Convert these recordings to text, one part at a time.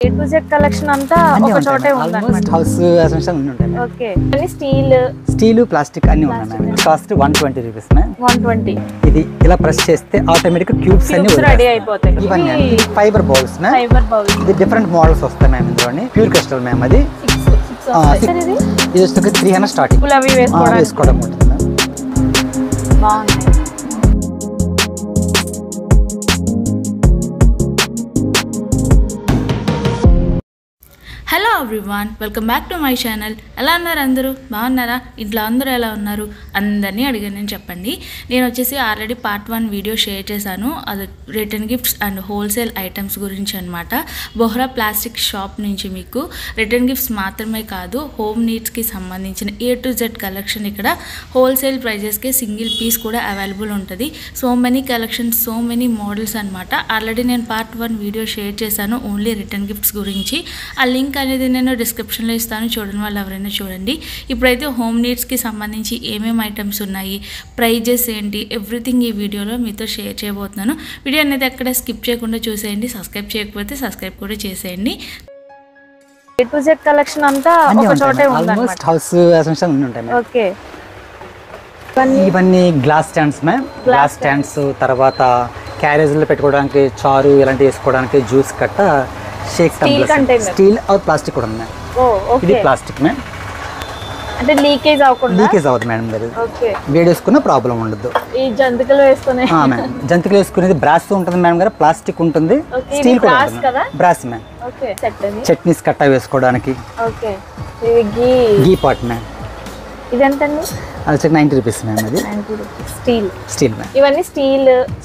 A to Z collection అంతా ఒక చోటే ఉందన్నమాట. హౌస్ అసెన్షియల్ అన్ని ఉంటాయి. ఓకే. అన్ని స్టీల్ ప్లాస్టిక్ అన్ని ఉన్నాయి మ్యామ్. Cost 120 rupees ma'am. 120. ఇది ఇలా ప్రెస్ చేస్తే ఆటోమేటిక్ క్యూబ్స్ అన్ని రెడీ అయిపోతాయి. ఇవన్నీ fibre bowls ma'am. Fibre bowls. ఇది డిఫరెంట్ మోడల్స్ వస్తాయి మ్యామ్ ఇందులోని. ప్యూర్ క్రిస్టల్ మ్యామ్ అది. ఇది వచ్చి 300 స్టార్టింగ్. పులవి వేసుకోవడం ఉంటుంది మ్యామ్. బాగుంది. Hello everyone, welcome back to my channel. ఎలా ఉన్నారు అందరూ? బాగున్నారా? ఇంట్లో అందరూ ఎలా ఉన్నారు? అందరినీ అడిగాను చెప్పండి. నేను వచ్చేసి ఆల్రెడీ పార్ట్ 1 వీడియో షేర్ చేశాను. అది return gifts and wholesale items గురించి అనమాట. బొహ్రా ప్లాస్టిక్ షాప్ నుంచి మీకు రిటర్న్ గిఫ్ట్స్ మాత్రమే కాదు, హోమ్ నీడ్స్కి సంబంధించిన A to Z కలెక్షన్ ఇక్కడ హోల్సేల్ ప్రైజెస్కి సింగిల్ పీస్ కూడా అవైలబుల్ ఉంటుంది. So many collections, so many models అనమాట. ఆల్రెడీ నేను పార్ట్ 1 వీడియో షేర్ చేశాను ఓన్లీ రిటర్న్ గిఫ్ట్స్ గురించి. ఆ లింక్ అనేది నేను డిస్క్రిప్షన్లో ఇస్తాను, చూడని వాళ్ళు ఎవరైనా చూడండి. ఇప్పుడైతే హోమ్ నీడ్స్కి సంబంధించి ఏమేమి ఐటమ్స్ ఉన్నాయి, ప్రైజెస్ ఏంటి, ఎవ్రీథింగ్ ఈ వీడియోలో మీతో షేర్ చేయబోతున్నాను. వీడియో అనేది ఎక్కడ స్కిప్ చేయకుండా చూసేయండి. సబ్స్క్రైబ్ చేయకపోతే సబ్స్క్రైబ్ కూడా చేసేయండి. A to Z కలెక్షన్ అంతా ఒక చోటే ఉందన్నమాట. హౌస్ అసెన్షియల్ అన్ని ఉంటాయి మ్యామ్. ఓకే. ఇవన్నీ glass stands ma'am. Glass stands, తర్వాత క్యారేజ్లో పెట్టుకోవడానికి, చారు ఇలాంటివి వేసుకోవడానికి, జ్యూస్ కట్ట, shake tumblers, steel or plastic కూడా ఉంది. ఇది ప్లాస్టిక్ మ్యామ్. అంటే లీకేజ్ అవ్వదు మేడం. ఓకే. వేడేసుకున్న ప్రాబ్లం ఉండదు. ఈ జంతికలు వేసుకునే జంతికలు వేసుకునేది బ్రాస్ ఉంటుంది మేడం గారు. ప్లాస్టిక్ ఉంటుంది, స్టీల్ కూడా ఉంటుంది. Brass ma'am. ఓకే. చట్నీస్ కట్ట వేసుకోవడానికి. ఓకే. ఇది గీ పాట్ మ్యామ్. ఇదెంతండి? అది వచ్చి 90 రూపీస్ మ్యామ్. అది స్టీల్ మ్యామ్. ఇవన్నీ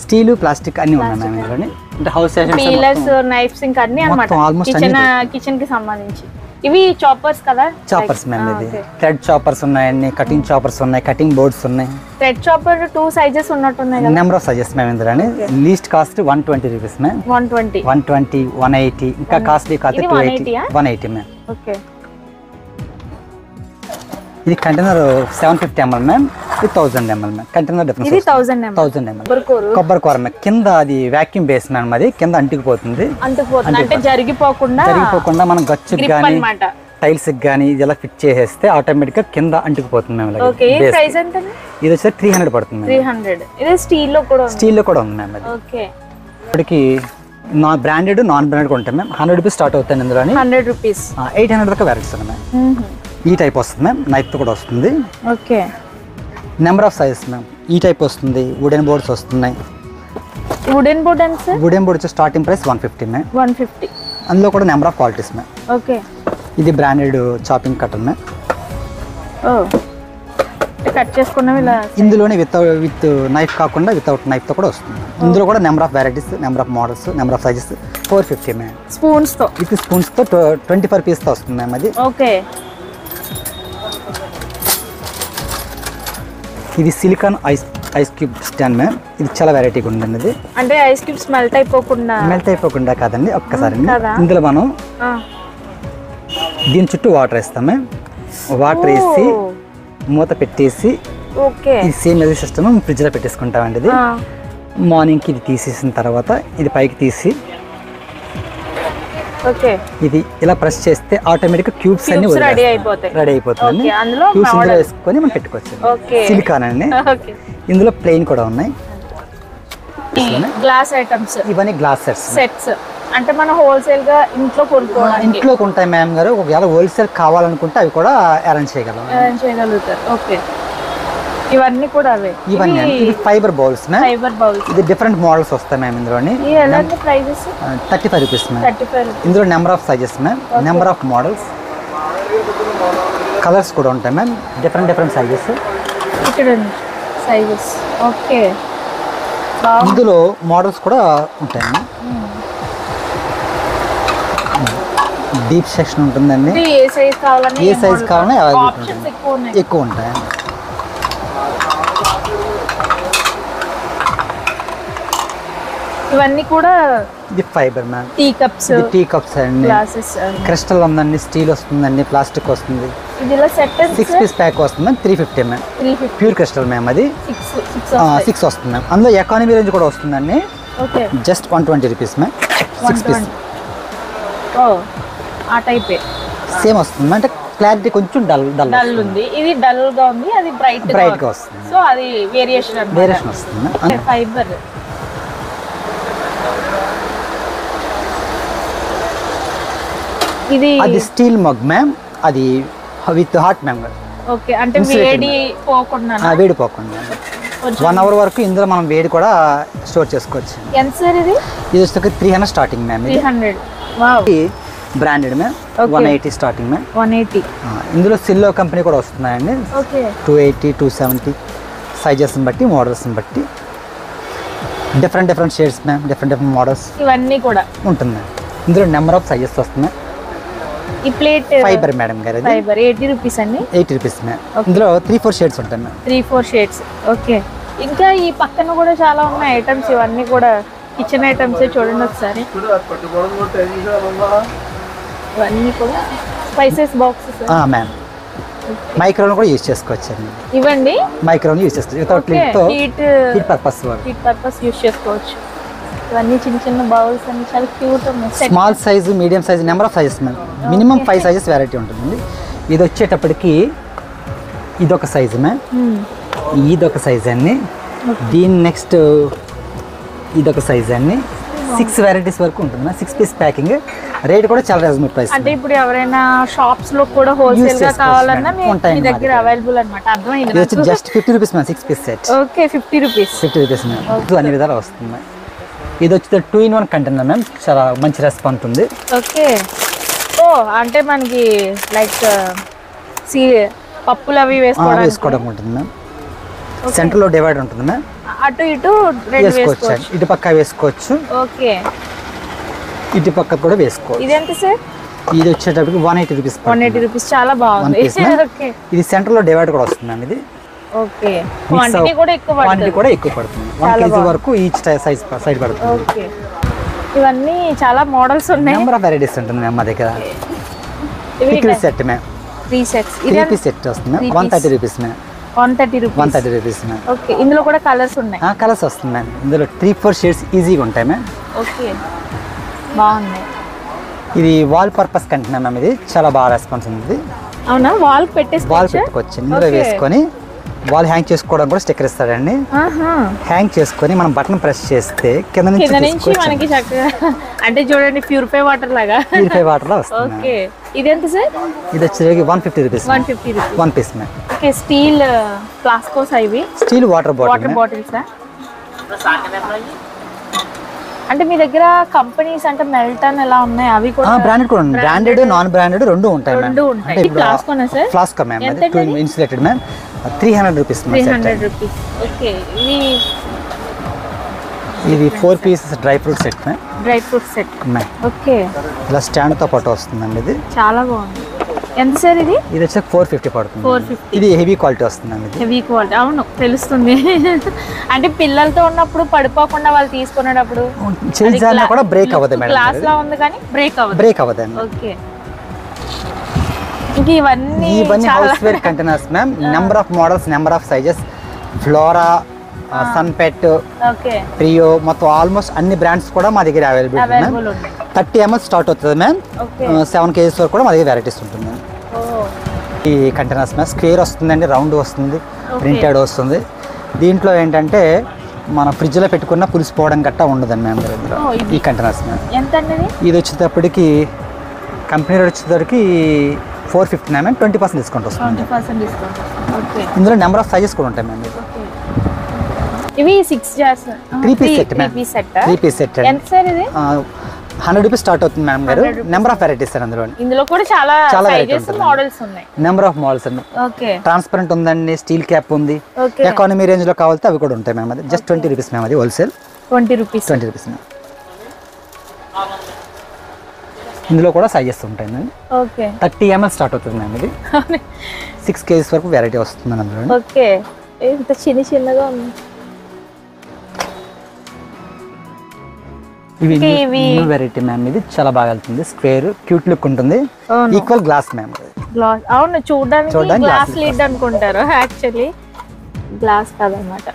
స్టీల్ ప్లాస్టిక్ అన్ని ఉన్నాయి మ్యామ్ ఇందులోని. అంటే హౌస్ పీలర్స్, నైఫ్స్ ఇంకా అన్ని అన్నమాట. కిచెన్ కి సంబంధించి. ఇవి చాపర్స్ కదా? Choppers ma'am. ఇది థ్రెడ్ చాపర్స్ ఉన్నాయి, కటింగ్ చాపర్స్ ఉన్నాయి, కటింగ్ బోర్డ్స్ ఉన్నాయి. థ్రెడ్ చాపర్ 2 సైజెస్ ఉన్నట్టున్నాయి కదా? నెంబర్ ఆఫ్ సైజెస్ మ్యామ్ ఇందులోని. Least cost 120 rupees ma'am. 120, 180, ఇంకా కాస్ట్లీ కాస్ట్ 180 మ్యామ్. ఓకే. ఇది కంటైనర్ 750 ml మ్యామ్. ఇది 1000 ml మ్యామ్. Container difference. ఇది 1000 ml. కొబ్బరి కూర మ్యామ్. కింద అది వాక్యూమ్ బేస్ మ్యామ్. అది కింద అంటుకుపోతుంది. అంటే జరిగిపోకుండా మనం గచ్చుకి కానీ టైల్స్ కి కానీ ఇలా ఫిట్ చేసేస్తే ఆటోమేటిక్ గా కింద అంటుకుపోతుంది మ్యామ్. ఇది వచ్చి 300 పడుతుంది. 300. ఇది స్టీల్ లో కూడా ఉంది మ్యామ్. అది ఇప్పటికి బ్రాండెడ్, నాన్ బ్రాండెడ్ ఉంటాయి మ్యామ్. 100 రూపీస్ స్టార్ట్ అవుతాయి ఇందులో. 100 రూపీస్ 800 దాకా వెరైటీస్ ఉన్నాయి మ్యామ్. ఈ టైప్ వస్తుంది మ్యామ్. నైఫ్ తో కూడా వస్తుంది. Okay. Number of sizes ma'am. ఈ టైప్ వస్తుంది. వుడెన్ బోర్డ్స్ వస్తున్నాయి. వుడెన్ బోర్డ్ వచ్చి స్టార్టింగ్ ప్రైస్ 150 మ్యామ్. 150. అందులో కూడా number of qualities ma'am. Okay. ఇది branded chopping cutter ma'am. Cut చేసుకున్నవి ఇలా ఇందులోనే విత్ నైఫ్ కాకుండా వితౌట్ నైఫ్ తో కూడా వస్తుంది. ఇందులో కూడా number of varieties, number of models, number of sizes. 450 ma'am. Spoons తో తో 25 పీస్ తో వస్తుంది మ్యామ్. అది ఓకే. ఇది silicon ice cube stand ma'am. ఇది చాలా వెరైటీగా ఉందండి. ఇది అంటే ఐస్ క్యూబ్స్ మెల్ట్ అయిపోకుండా కాదండి. ఒక్కసారి ఇందులో మనం దీని చుట్టూ వాటర్ వేస్తాం మ్యామ్. వాటర్ వేసి మూత పెట్టేసి ఇది సేమ్ అదే సిస్టమ్ ఫ్రిడ్జ్ లో పెట్టేసుకుంటామండి. ఇది మార్నింగ్ కి ఇది తీసేసిన తర్వాత ఇది పైకి తీసి ఇది ఇలా ప్రెస్ చేస్తే ఆటోమేటిక్ క్యూబ్స్ అన్ని రెడీ అయిపోతుంది. క్యూబ్స్ ఇందులో వేసుకొని మనం పెట్టుకోవచ్చు. సిలికాన్ అండి. ఇందులో ప్లెయిన్ కూడా ఉన్నాయి. Glass items. ఇవన్నీ గ్లాస్ సెట్స్. అంటే మనం హోల్సేల్ గా ఇంట్లో ఉంటాయి మ్యామ్ గారు. ఒకవేళ హోల్సేల్ కావాలనుకుంటే అవి కూడా అరేంజ్ చేయగలుగుతారు. ఓకే. ఇవన్నీ కూడా అవే. ఇవన్నీ ఫైబర్ బౌల్స్ మ్యామ్. ఇది డిఫరెంట్ మోడల్స్ వస్తాయి మ్యామ్ ఇందులోని. 35 రూపీస్ మ్యామ్. ఇందులో number of sizes ma'am, number of models, colours కూడా ఉంటాయి మ్యామ్. Different sizes. ఓకే. ఇందులో మోడల్స్ కూడా ఉంటాయి మ్యామ్. డీప్ సెక్షన్ ఉంటుందండి. ఏ సైజ్ కావాలన్నా ఎక్కువ ఉంటాయి. ఇవన్నీ కూడా ఇది ఫైబర్ మ్యామ్. టీ కప్స్ అండి. క్రిస్టల్ ఉందండి, స్టీల్ వస్తుందండి, ప్లాస్టిక్ వస్తుంది. ఇది ఇలా సెట్ 6 పీస్ ప్యాక్ వస్తుంది. 350 మ్యామ్. Pure crystal ma'am. అది 6 వస్తుంది మ్యామ్. అందులో ఎకానమీ రేంజ్ కూడా వస్తుందండి. Just 120 rupees ma'am. 6 పీస్. ఓ ఆ టైపే సేమ్ వస్తుంది, అంటే క్లారిటీ కొంచెం డల్ ఉంది. ఇది డల్ గా ఉంది, అది బ్రైట్ గా వస్తుంది. సో అది వేరియేషన్ వస్తుంది. ఫైబర్ ఇది స్టీల్ మగ్ మ్యామ్, అది విత్ హాట్ మ్యామ్. ఓకే, అంటే వేడి పోకుండా 1 hour వరకు ఇందులో మనం వేడి కూడా స్టోర్ చేసుకోవచ్చు. ఎంత సార్ ఇది? ఇది వచ్చి 300 starting ma'am. 300. Wow, branded ma'am. 180 starting ma'am. 180. ఇందులో సిల్లో కంపెనీ కూడా వస్తున్నాయండి. ఓకే, 280, 270 సైజెస్ని బట్టి, మోడల్స్ని బట్టి different shades ma'am, different models ఇవన్నీ కూడా ఉంటుంది మ్యామ్. ఇందులో నెంబర్ ఆఫ్ సైజెస్ వస్తున్నాయి. ఈ ప్లేట్ ఫైబర్ మేడం గారు, ఫైబర్ 80 రూపీస్ అండి. 80 రూపీస్ మ్యామ్. ఇందులో 3-4 షేడ్స్ ఉంటాయి మ్యామ్. 3-4 షేడ్స్. ఓకే, ఇంకా ఈ పక్కన కూడా చాలా ఉన్నాయి ఐటమ్స్. ఇవన్నీ కూడా కిచెన్ ఐటమ్స్. చూడండి ఒకసారి, ఇవన్నీ కూడా స్పైసెస్ బాక్సెస్ మ్యామ్. మైక్రోవేవ్ కూడా యూజ్ చేసుకోవచ్చు అండి. ఇవ్వండి, మైక్రోవేవ్ యూజ్ చేసుకోవచ్చు. హీట్ పర్పస్ యూజ్ చేసుకోవచ్చు. ఇవన్నీ చిన్న బౌల్స్ అన్ని చాలా క్యూట్ ఉన్నాయి. Small size, medium size, number of sizes ma'am. Minimum 5 sizes variety ఉంటుందండి. ఇది వచ్చేటప్పటికి ఇదొక సైజు మ్యామ్, ఇదొక సైజ్ అండి, దీని నెక్స్ట్ ఇదొక సైజ్ అండి. 6 వెరైటీస్ వరకు ఉంటుంది. 6 పీస్ ప్యాకింగ్. రేట్ కూడా చాలా రీజనబుల్ ప్రైస్. అంటే ఇప్పుడు ఎవరైనా షాప్స్ లో కూడా హోల్సేల్ గా కావాలన్నా మీ దగ్గర అవైలబుల్ అన్నమాట. అర్థమైంది. ఇది వచ్చి just 50 rupees ma'am. 6 piece set. Okay, 50 rupees. 50 rupees ma'am. అన్ని విధాలు వస్తుంది. ఇది వచ్చి 2-in-1 కంటైనర్ మ్యామ్. చాలా మంచి రెస్పాన్స్ ఉంది. ఓకే, ఓ అంటే మనకి లైక్ పప్పులు అవి వేసుకోవడం ఉంటుంది మ్యామ్. సెంటర్ లో డివైడర్ ఉంటుంది మ్యామ్. అటు ఇటు వేసుకోవచ్చు. ఇటు పక్క వేసుకోవచ్చు. ఓకే, ఇటు పక్క కూడా వేసుకోవచ్చు. ఇది ఎంత సార్? ఇది వచ్చేటప్పటికి 180 రూపీస్. 180 రూపీస్. చాలా బాగుంది. ఓకే, ఇది సెంటర్ లో డివైడర్ కూడా వస్తుంది మ్యామ్. ఇది ఓకే, క్వాంటిటీ కూడా ఎక్కువ పడుతుంది. 1 kg వరకు ఈచ్ సైజ్ సైడ్ పడుతుంది. ఓకే, ఇవన్నీ చాలా మోడల్స్ ఉన్నాయి. నెంబర్ ఆఫ్ వెరైటీస్ ఉంటుంది మ్యామ్ మా దగ్గర. Pickle set ma'am. 3 sets. 3 piece set వస్తుంది ma'am. 130 rupees ma'am. 130 rupees ma'am. Okay, ఇందులో కూడా కలర్స్ ఉన్నాయి. కలర్స్ వస్తుంది మ్యామ్. ఇందులో 3-4 షేడ్స్ ఈజీగా ఉంటాయి మ్యామ్. ఓకే, బాగుంది. ఇది వాల్ పర్పస్ కంటైనర్ మ్యామ్. ఇది చాలా బాగా రెస్పాన్స్ ఉంది. అవునా, వాల్ పెట్టుకోవచ్చు. ఇందులో వేసుకొని వాల్ హ్యాంగ్ చేసుకోవడం కూడా స్టిక్కర్ ఇస్తాడండి. హ్యాంగ్ చేసుకొని మనం బటన్ ప్రెస్ చేస్తే కింద నుంచి మనకి చక్కగా, అంటే చూడండి ప్యూరిఫై వాటర్ లాగా వస్తుంది. ఓకే, ఇది ఎంత సార్? ఇది వచ్చేసరికి 150 rupees. 150 rupees. 1 piece ma'am. Okay, steel flasks ఇవి. Steel water bottles. అంటే మీ దగ్గర కంపెనీస్ అంటే మెల్టన్ ఎలా ఉన్నాయి? అవి కూడా బ్రాండెడ్ కూడా ఉన్నాయి. బ్రాండెడ్, నాన్ బ్రాండెడ్ రెండు ఉంటాయి మ్యామ్. అంటే ఫ్లాస్కోనా సార్? ఫ్లాస్కో మ్యామ్. అది 2 insulated ma'am. 300 rupees. 300 rupees. Okay, ఇది 4 pieces dry fruit set ma'am. Dry fruit set ma'am. Okay, ఇలా స్టాండ్ తో పాటు వస్తుందండి. ఇది చాలా బాగుంది. ఎంత సార్ ఇది? ఇది వచ్చి 450 పడుతుంది. 450. ఇది హెవీ క్వాలిటీ వస్తుందండి. Heavy quality. అవును, తెలుస్తుంది. అంటే పిల్లలతో ఉన్నప్పుడు పడిపోకుండా వాళ్ళు తీసుకునేటప్పుడు కూడా బ్రేక్ అవ్వదు మేడం. గ్లాస్ లా ఉంది కానీ బ్రేక్ అవ్వదండి. ఓకే, ఇవన్నీ houseware containers ma'am. Number of models, number of sizes. Flora, సన్పెట్, ప్రియో, మొత్తం ఆల్మోస్ట్ అన్ని బ్రాండ్స్ కూడా మా దగ్గర అవైలబుల్ ఉన్నాయి. 30 ml స్టార్ట్ అవుతుంది మ్యామ్. 7 kgs వరకు కూడా మా దగ్గర వెరైటీస్ ఉంటుంది మ్యామ్. ఈ కంటైనర్స్ మ్యామ్ స్క్వేర్ వస్తుందండి, రౌండ్ వస్తుంది, ప్రింటెడ్ వస్తుంది. దీంట్లో ఏంటంటే మన ఫ్రిడ్జ్లో పెట్టుకున్న పులిసిపోవడం గట్టా ఉండదండి మ్యామ్ దగ్గర ఈ కంటైనర్స్ మ్యామ్. ఇది వచ్చేటప్పటికి కంపెనీ రేట్ వచ్చేటప్పటికి 450 మ్యామ్. 20% డిస్కౌంట్ వస్తుంది. ఇందులో నెంబర్ ఆఫ్ సైజెస్ కూడా ఉంటాయి మ్యామ్. ఇవి 6 jars 3 piece set ma'am. 3 piece set. ఎంత సార్ ఇది? 100 రూపీస్ స్టార్ట్ అవుతుంది మ్యామ్ గారు. Number of varieties sir. ఇందులో కూడా చాలా సైజెస్, మోడల్స్ ఉన్నాయి. నెంబర్ ఆఫ్ మోడల్స్ అండి. ఓకే, ట్రాన్స్పరెంట్ ఉందండి, స్టీల్ క్యాప్ ఉంది. ఎకానమీ రేంజ్ లో కావాలంటే అవి కూడా ఉంటాయి మ్యామ్. అది జస్ట్ 20 రూపీస్ మ్యామ్. అది హోల్సేల్ 20 రూపీస్. 20 rupees ma'am. ఇందులో కూడా సైజెస్ ఉంటాయి మ్యామ్. ఓకే, 30 ml స్టార్ట్ అవుతుంది మ్యామ్. ఇది 6 kgs వరకు వెరైటీ వస్తుంది అందులో. ఓకే, ఇంత చిన్నగా ఉంది. ఇవి వెరైటీ మ్యామ్. ఇది చాలా బాగా వెళ్తుంది. స్క్వేర్ క్యూట్ లుక్ ఉంటుంది. Equal glass ma'am. గ్లాస్. అవును, చూడడానికి గ్లాస్ లిడ్ అనుకుంటారు, యాక్చువల్లీ గ్లాస్ కాదన్నమాట.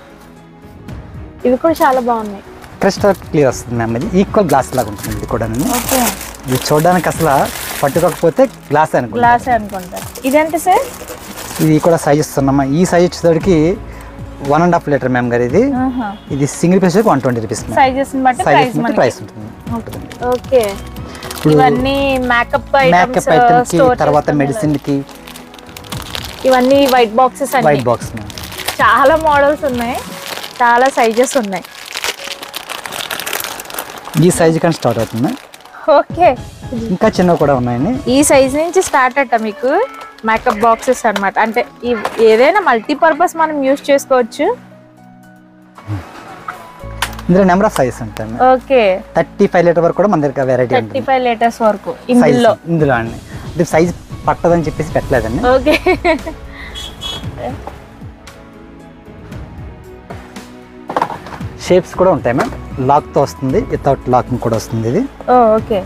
ఇవి కూడా చాలా బాగున్నాయి. క్రిస్టల్ క్లియర్ వస్తుంది మ్యామ్. ఇది ఈక్వల్ గ్లాస్ లాగా ఉంటుంది. ఇది కూడా ఓకే, ఇది చూడడానికి అసలు పట్టుకోకపోతే గ్లాస్ అనుకుంటా. గ్లాస్ అనుకుంటా. ఇదేంటి సార్? ఇది కూడా సైజెస్ ఉన్నామా. ఈ సైజ్ వచ్చేసరికి 1.5 లీటర్ మ్యామ్ గారు. ఇది సింగిల్ పీస్ 120 రూపీస్. సైజెస్ బట్టి ప్రైస్ ఉంటుంది. ఓకే. ఇవన్నీ మేకప్ ఐటమ్స్ కి, తర్వాత మెడిసిన్ కి, ఇవన్నీ వైట్ బాక్సెస్ అన్ని. White box ma'am. చాలా మోడల్స్ ఉన్నాయి, చాలా సైజెస్ ఉన్నాయి. ఈ సైజ్ కానీ స్టార్ట్ అవుతుంది. ఓకే. ఇంకా చిన్నవి కూడా ఉన్నాయండి. ఈ సైజ్ నుంచి స్టార్ట్ అట్ట మీకు మేకప్ బాక్సెస్ అన్నమాట. అంటే ఏదైనా మల్టీపర్పస్ మనం యూజ్ చేసుకోవచ్చు. ఇందులో నెంబర్ ఆఫ్ సైజెస్ ఉంటాయి. ఓకే. 35 లీటర్ వరకు కూడా మన దగ్గర వెరైటీ ఉంటుంది. 35 లీటర్స్ వరకు ఇందులో అండి. ఇది సైజ్ పట్టదని చెప్పేసి పెట్టలేదండి. ఓకే. షేప్స్ కూడా ఉంటాయి మ్యామ్. లాక్ తో వస్తుంది, వితౌట్ లాకింగ్ కూడా వస్తుంది ఇది. ఓకే.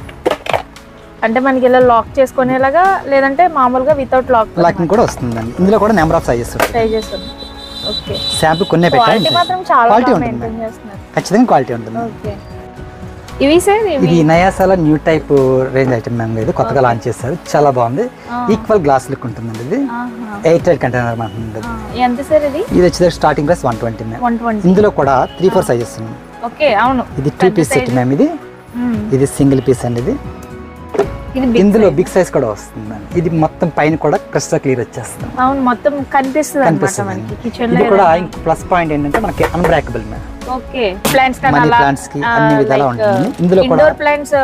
అంటే మనకి ఇలా లాక్ చేసుకునేలాగా, లేదంటే మామూలుగా వితౌట్ లాకింగ్ కూడా వస్తుందండి. ఇందులో కూడా number of sizes okay. Sample కొన్నే పెట్టాలి. క్వాలిటీ ఉంటుంది, ఖచ్చితంగా క్వాలిటీ ఉంటుంది. ఓకే. ఇవి సార్ ఇది నయాసాల new type range item ma'am. ఇది కొత్తగా లాంచ్ చేశారు, చాలా బాగుంది. ఈక్వల్ గ్లాస్ లుక్ ఉంటుందండి. ఇది 8 కంటైనర్ మాట ఉంటుంది. ఎంత సార్ ఇది? ఇది వచ్చేసరికి స్టార్టింగ్ ప్రైస్ 120 మ్యామ్. 120. ఇందులో కూడా 3-4 సైజెస్ ఉన్నాయి. ఓకే. అవును. ఇది 2 పీస్ సెట్ మ్యామ్. ఇది సింగిల్ పీస్ అండి. ఇది ఇందులో బిగ్ సైజ్ కూడా వస్తుంది. ఇది మొత్తం పైన కూడా క్రిస్టల్ క్లియర్ వచ్చేస్తుంది. అవును, మొత్తం కనిపిస్తుంది. ఇది కూడా ఇంకో ప్లస్ పాయింట్ ఏంటంటే మనకి unbreakable ma'am. Okay. Plants money plants కి అన్ని విధాలా ఉంటుంది. ఇందులో కూడా ఇండోర్ ప్లాంట్స్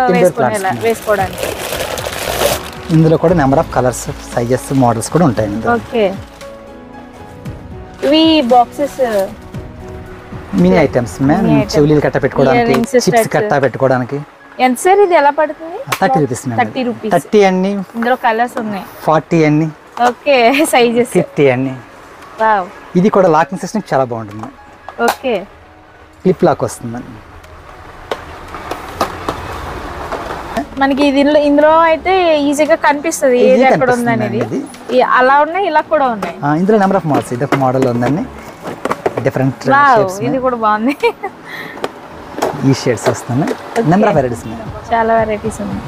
వేసుకోవడానికి. ఇందులో కూడా number of colours, sizes, models కూడా ఉంటాయి. ఓకే. ఇవి బాక్సెస్ మినీ ఐటమ్స్ మ్యామ్. చెవులీలు కట్ట పెట్టుకోవడానికి, చిప్స్ కట్ట పెట్టుకోవడానికి. ఎంత సార్ ఇది? ఎలా పడుతుంది? 30 రూపీస్ మ్యామ్. 30 రూపీస్. 30 అన్ని. ఇందులో కలర్స్ ఉన్నాయి. 40 అన్ని. ఓకే. సైజెస్ 50 అన్ని. వావ్. ఇది కూడా లాకింగ్ సిస్టమ్ చాలా బాగుంటుంది. ఓకే. క్లిప్ లాక్ వస్తుంది. మనకి ఇందులో అయితే ఈజీగా కనిపిస్తుంది ఏది ఎక్కడ ఉందనేది. అలా ఉన్నాయి, ఇలా కూడా ఉన్నాయి. ఇందులో నెంబర్ ఆఫ్ మోడల్స్. ఇది ఒక మోడల్ ఉందండి, డిఫరెంట్ షేప్స్. ఇది కూడా బాగుంది. ఈ షేడ్స్ వస్తున్నాయి. నెంబర్ ఆఫ్ వెరైటీస్ ఉన్నాయి, చాలా వెరైటీస్ ఉన్నాయి.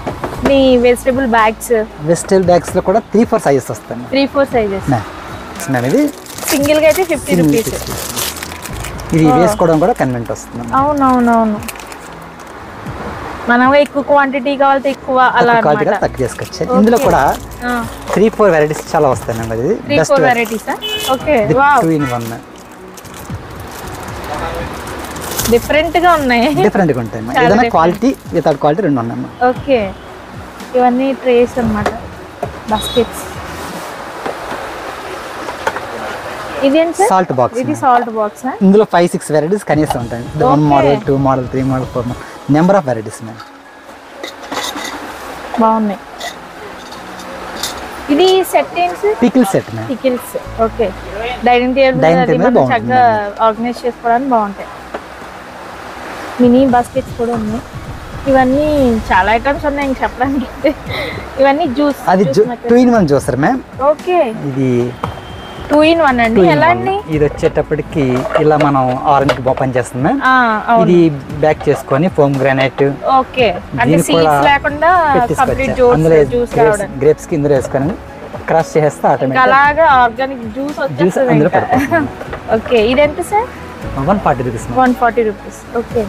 మీ వెజిటబుల్ బ్యాగ్స్ లో కూడా 3-4 సైజెస్ వస్తాయి. 3-4 సైజెస్. ఇది సింగిల్ గా అయితే 50 రూపీస్. ఇది వేసుకోవడం కూడా కన్వెంట్ వస్తుంది. అవునవునవును. మనం ఎక్కువ క్వాంటిటీ కావాలంటే ఎక్కువ అలా అన్నమాట తక్కువ చేసుకోవచ్చు. ఇందులో కూడా 3-4 వెరైటీస్ చాలా వస్తాయి మ్యామ్. ఇది 3-4 varieties. Okay. Wow. 2 in 1 different గా ఉన్నాయి. డిఫరెంట్ గా ఉంటాయి. ఏదైనా క్వాలిటీ వితౌట్ క్వాలిటీ రెండు ఉన్నాయి. ఓకే. ఇవన్నీ ట్రేస్ అన్నమాట, బాస్కెట్స్. ఇదేంటి సార్? Salt box. ఇది సాల్ట్ బాక్స్. ఇందులో 5-6 వెరైటీస్ కనీసం ఉంటాయి. 1 model, 2 model, 3 model, 4 model, number of varieties ma'am. బాగున్నాయి. ఇది సెట్ ఏంటి? Pickle set ma'am. Pickles. Okay. Dining table చక్కగా ఆర్గనైజ్ చేసుకోవడానికి బాగుంటాయి. మినీ బాస్కెట్స్ కూడా ఉన్నాయి. ఇవన్నీ చాలా ఐటమ్స్ ఉన్నాయి ఇంక చెప్పడానికి. ఇవన్నీ జ్యూస్. అది 2 in 1 జ్యూసర్ మ్యామ్. ఓకే. ఇది 2 in 1 అండి. ఎలా అండి? ఇది వచ్చేటప్పటికి ఇలా మనం ఆరెంజ్ ఓపెన్ చేస్తాం. ఇది బ్యాక్ చేసుకొని ఫోమ్ గ్రానైట్. ఓకే, అంటే సీడ్స్ లేకుండా కంప్లీట్ జ్యూస్ రావడం. గ్రేప్స్ కి ఇందులో వేసుకొని క్రష్ చేస్తే ఆటోమేటిక్ అలాగా ఆర్గానిక్ జ్యూస్ వచ్చేస్తుంది అందులో పడుతుంది. ఓకే, ఇది ఎంత సార్? 140 రూపీస్. 140 రూపీస్. ఓకే.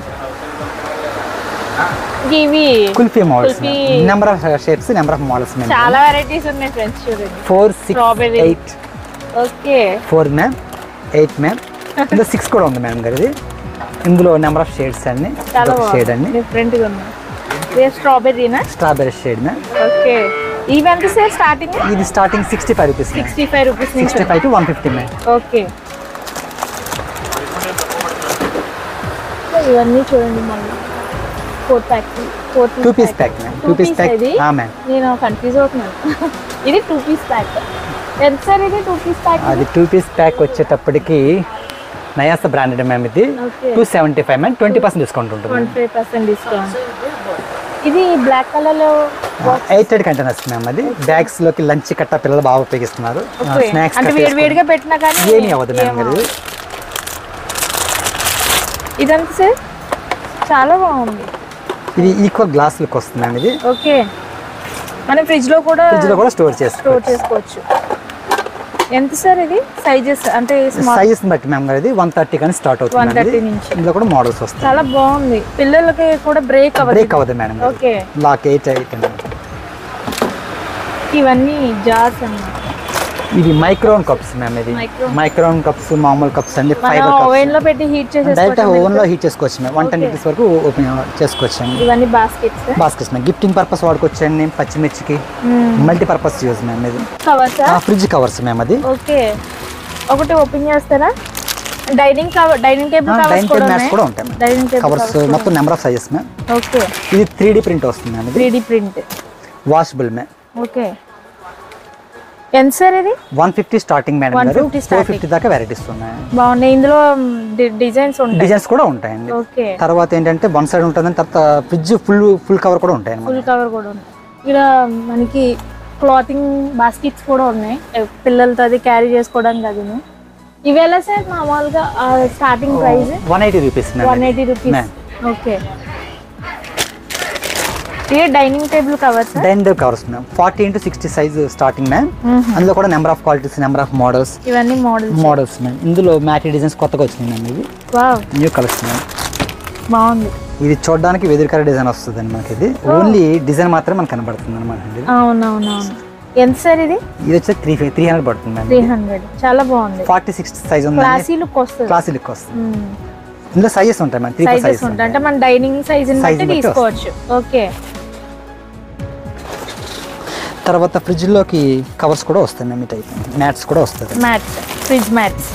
ఇవి kulfi models, number of shapes, number of models, చాలా వెరైటీస్ ఉన్నాయి ఫ్రెండ్స్. చూడండి 4, 6, 8. ఓకే, 4 మ్యామ్, 8 మ్యామ్, ఇందులో 6 కూడా ఉంది మేడం గారు. ఇది ఇందులో నెంబర్ ఆఫ్ షేడ్స్ అన్ని. షేడ్ అన్ని డిఫరెంట్ గా ఉన్నాయి. ఇది స్ట్రాబెర్రీనా? Strawberry shade ma'am. ఓకే, ఇవి ఎంత సార్ స్టార్టింగ్? ఇది స్టార్టింగ్ 65 రూపీస్. 65 రూపీస్ నుంచి 65 to 150 మ్యామ్. ఓకే, ఇవన్నీ చూడండి. మళ్ళీ 4 pack, 2 piece pack ma'am. 2 piece pack. Ma'am నేను కన్ఫ్యూజ్ అవుతున్నాను. ఇది 2 పీస్ ప్యాక్. ఎంత సార్ ఇది 2 పీస్ ప్యాక్? అది 2 పీస్ ప్యాక్ వచ్చేటప్పటికి నయాస బ్రాండెడ్ మ్యామ్. ఇది 275 మ్యామ్. 20% డిస్కౌంట్ ఉంటుంది. 20% డిస్కౌంట్. ఇది బ్లాక్ కలర్ లో 8 కంటైనర్స్ మ్యామ్. అది బ్యాగ్స్ లోకి లంచ్ కట్ట పిల్లలు బాగా ఉపయోగిస్తున్నారు. స్నాక్స్ అంటే వేడివేడిగా పెట్టినా కానీ ఏమీ అవ్వదు మ్యామ్ గారు. ఇదంతా సార్ చాలా బాగుంది. ఇది ఈక్వల్ గ్లాస్ లుక్ వస్తుందండి. ఇది ఓకే, మనం ఫ్రిడ్జ్ లో కూడా స్టోర్ చేసుకోవచ్చు. ఎంత సార్ ఇది సైజెస్? అంటే సైజెస్ బట్టి మ్యామ్ ఇది 130 కానీ స్టార్ట్ అవుతుంది. 130 నుంచి ఇందులో కూడా మోడల్స్ వస్తాయి. చాలా బాగుంది, పిల్లలకి కూడా బ్రేక్ అవ్వదు మేడం. ఓకే, లాక్ 8 ఇవన్నీ జార్స్ అన్నమాట. ఇది మైక్రోన్ కప్స్ మ్యామ్. ఇది మైక్రోన్ కప్స్, మామూలు కప్స్ అండి. ఫైబర్ కప్స్ ఓవెన్ లో పెట్టి హీట్ చేసేసుకోవచ్చు. డైరెక్ట్ ఓవెన్ లో హీట్ చేసుకోవచ్చు మ్యామ్. 110 degrees వరకు ఓపెన్ చేసుకోవచ్చు అండి. ఇవన్నీ బాస్కెట్స్ మ్యామ్. గిఫ్టింగ్ పర్పస్ వాడుకోవచ్చు అండి. పచ్చిమిర్చికి మల్టీ పర్పస్ యూజ్ మ్యామ్. ఇది ఫ్రిడ్జ్ కవర్స్ మ్యామ్. అది ఓకే, ఒకటి ఓపెన్ చేస్తారా? డైనింగ్ టేబుల్ మ్యాట్స్ కూడా ఉంటాయి. డైనింగ్ టేబుల్ కవర్స్ మొత్తం number of sizes ma'am. Okay, ఇది 3D ప్రింట్ వస్తుంది ma'am. 3D print washable ma'am. Okay, ఎంత సార్ ఇది? 150 స్టార్టింగ్ మేడం గారు. 450 దాకా వెరైటీస్ ఉన్నాయి. బాగున్నాయి. ఇందులో డిజైన్స్ కూడా ఉంటాయండి. ఓకే, తర్వాత ఏంటంటే వన్ సైడ్ ఉంటుంది, తర్వాత ఫ్రిడ్జ్ ఫుల్ కవర్ కూడా ఉంటాయి. ఫుల్ కవర్ కూడా ఉంది. ఇలా మనకి క్లాతింగ్ బాస్కెట్స్ కూడా ఉన్నాయి, పిల్లలతో అది క్యారీ చేసుకోవడానికి. అది ఇవి ఎలా సార్ మామూలుగా starting price? 180 rupees. 180 rupees. Okay, ఇది dining table covers. Dining table covers ma'am. 40 into 60 size starting ma'am. అందులో కూడా number of qualities, number of models. ఇవన్నీ మోడల్స్ మ్యామ్. ఇందులో మ్యాటీ డిజైన్స్ కొత్తగా వచ్చినాయి మ్యామ్. ఇది న్యూ కలర్స్ మ్యామ్. బాగుంది. ఇది చూడడానికి వెదురుకర డిజైన్ వస్తుంది అండి మనకి. ఇది ఓన్లీ డిజైన్ మాత్రమే మనకు కనబడుతుంది అనమాట. అవునవునవును. ఎంత సార్ ఇది? ఇది వచ్చి 300 పడుతుంది మ్యామ్. 300. చాలా బాగుంది. 40-60 సైజ్ ఉంది. క్లాసీ లుక్ వస్తుంది. ఇందులో సైజెస్ ఉంటాయి మ్యామ్. 3 సైజెస్ ఉంటాయి. అంటే మన డైనింగ్ సైజ్ ని బట్టి తీసుకోవచ్చు. ఓకే, తర్వాత ఫ్రిడ్జ్ లోకి కవర్స్ కూడా వస్తాయి మ్యామ్. ఈ టైప్ మ్యాట్స్ కూడా వస్తుంది. Fridge mats.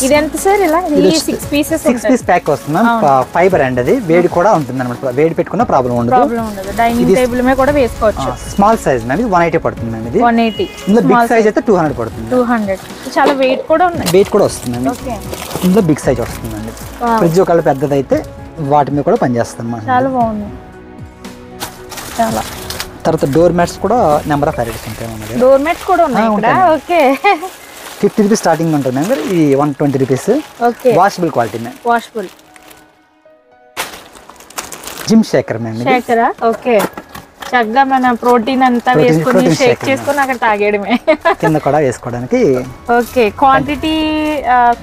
ఇది ఎంత సార్? ఇలా 6 పీస్ ప్యాక్ వస్తుంది మ్యామ్. ఫైబర్ అండ్ అది వేడి కూడా ఉంటుంది అనమాట. వేడి పెట్టుకున్న ప్రాబ్లం ఉండదు. డైనింగ్ టేబుల్ మీద కూడా వేసుకోవచ్చు. Small size ma'am. ఇది 180 పడుతుంది మ్యామ్. ఇది 180. ఇందులో బిగ్ సైజ్ అయితే 200 పడుతుంది. 200. చాలా వెయిట్ కూడా ఉంది. వెయిట్ కూడా వస్తుంది మ్యామ్. ఓకే, ఇందులో బిగ్ సైజ్ వస్తుందండి. ఫ్రిడ్జ్ ఒకవేళ పెద్దదైతే వాటి మీద కూడా పనిచేస్తుంది మ్యామ్. చాలా బాగుంది. చాలా. తర్వాత డోర్ మ్యాట్స్ కూడా నెంబర్ ఆఫ్ వెరైటీస్ ఉంటాయి మ్యామ్. డోర్ మ్యాట్స్ కూడా ఉన్నాయి ఇక్కడ. ఓకే, 50 రూపీస్ స్టార్టింగ్ ఉంటుంది మ్యామ్. ఇది 120 rupees. Okay, washable quality ma'am. Washable. Gym shaker ma'am. షేకరా? ఓకే, చక్కగా మన ప్రోటీన్ అంతా వేసుకొని షేక్ చేసుకొని అక్కడ తాగేయడమే. కింద కూడా వేసుకోవడానికి. ఓకే, క్వాంటిటీ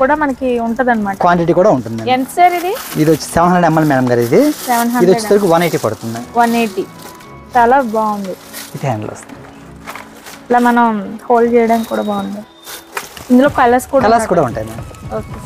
కూడా మనకి ఉంటదన్నమాట. క్వాంటిటీ కూడా ఉంటుంది. ఎంత సార్ ఇది? ఇది వచ్చి 700 ml మేడం గారు. ఇది 700. ఇది వచ్చేసరికి 180 పడుతుంది. 180. చాలా బాగుంది. ఇది హ్యాండిల్ వస్తుంది. ఇట్లా మనం హోల్డ్ చేయడానికి కూడా బాగుంది. ఇందులో కలర్స్ కూడా ఉంటాయి మేడం. ఓకే,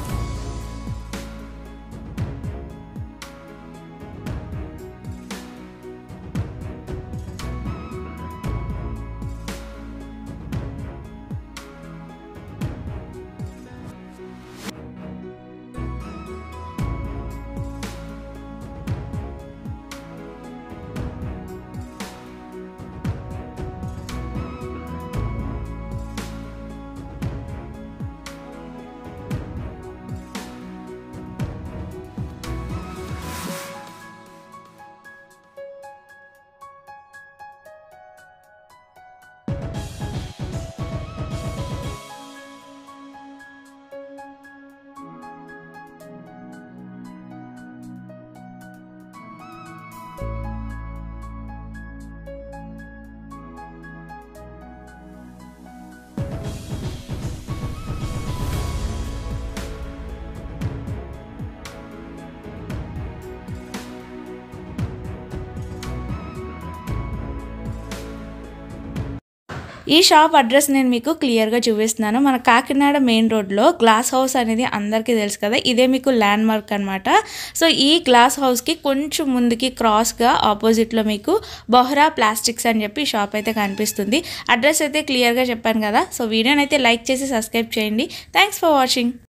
ఈ షాప్ అడ్రస్ నేను మీకు క్లియర్గా చూపిస్తున్నాను. మన కాకినాడ మెయిన్ రోడ్లో గ్లాస్ హౌస్ అనేది అందరికీ తెలుసు కదా, ఇదే మీకు ల్యాండ్ మార్క్ అనమాట. సో ఈ గ్లాస్ హౌస్కి కొంచెం ముందుకి క్రాస్గా ఆపోజిట్లో మీకు బొహ్రా ప్లాస్టిక్స్ అని చెప్పి షాప్ అయితే కనిపిస్తుంది. అడ్రస్ అయితే క్లియర్గా చెప్పాను కదా. సో వీడియోని అయితే లైక్ చేసి సబ్స్క్రైబ్ చేయండి. Thanks for watching.